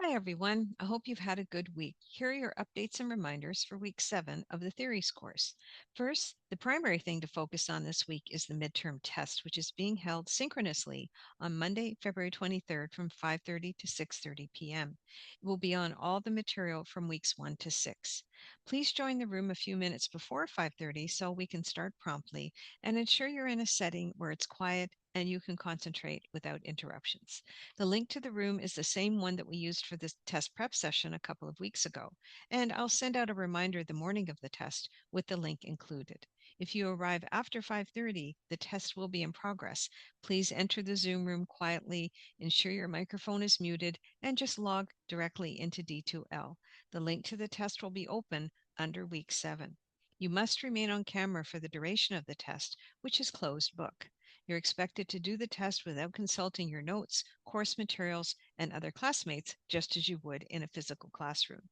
Hi, everyone. I hope you've had a good week. Here are your updates and reminders for week 7 of the theories course. First, the primary thing to focus on this week is the midterm test, which is being held synchronously on Monday, February 23rd from 5:30 to 6:30 p.m. It will be on all the material from weeks 1 to 6. Please join the room a few minutes before 5:30 so we can start promptly, and ensure you're in a setting where it's quiet and you can concentrate without interruptions. The link to the room is the same one that we used for this test prep session a couple of weeks ago, and I'll send out a reminder the morning of the test with the link included. If you arrive after 5:30, the test will be in progress. Please enter the Zoom room quietly, ensure your microphone is muted, and just log directly into D2L. The link to the test will be open under week 7. You must remain on camera for the duration of the test, which is closed book. You're expected to do the test without consulting your notes, course materials, and other classmates, just as you would in a physical classroom.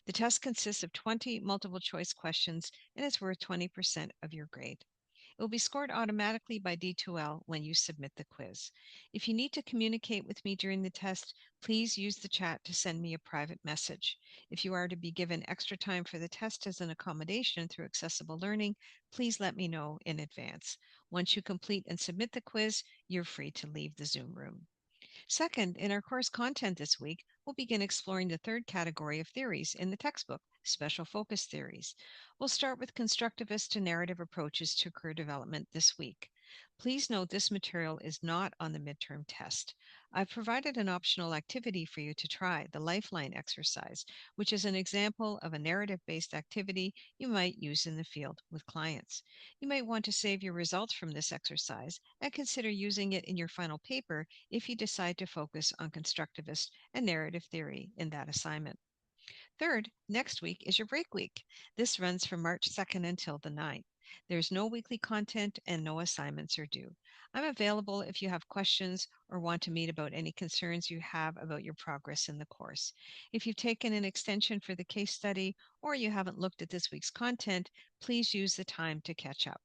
The test consists of 20 multiple choice questions and is worth 20% of your grade. It will be scored automatically by D2L when you submit the quiz. If you need to communicate with me during the test, please use the chat to send me a private message. If you are to be given extra time for the test as an accommodation through Accessible Learning, please let me know in advance. Once you complete and submit the quiz, you're free to leave the Zoom room. Second, in our course content this week, we'll begin exploring the third category of theories in the textbook, special focus theories. We'll start with constructivist to narrative approaches to career development this week. Please note this material is not on the midterm test. I've provided an optional activity for you to try, the Lifeline exercise, which is an example of a narrative-based activity you might use in the field with clients. You might want to save your results from this exercise and consider using it in your final paper if you decide to focus on constructivist and narrative theory in that assignment. Third, next week is your break week. This runs from March 2nd until the 9th. There's no weekly content and no assignments are due. I'm available if you have questions or want to meet about any concerns you have about your progress in the course. If you've taken an extension for the case study or you haven't looked at this week's content, please use the time to catch up.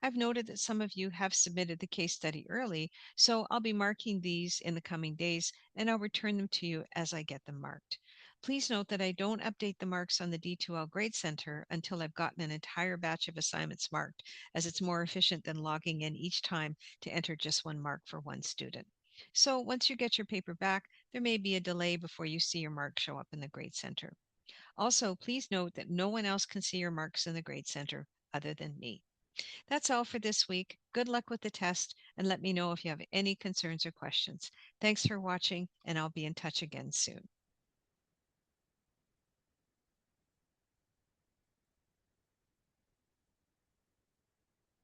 I've noted that some of you have submitted the case study early, so I'll be marking these in the coming days and I'll return them to you as I get them marked. Please note that I don't update the marks on the D2L Grade Center until I've gotten an entire batch of assignments marked, as it's more efficient than logging in each time to enter just one mark for one student. So once you get your paper back, there may be a delay before you see your marks show up in the Grade Center. Also, please note that no one else can see your marks in the Grade Center other than me. That's all for this week. Good luck with the test and let me know if you have any concerns or questions. Thanks for watching, and I'll be in touch again soon.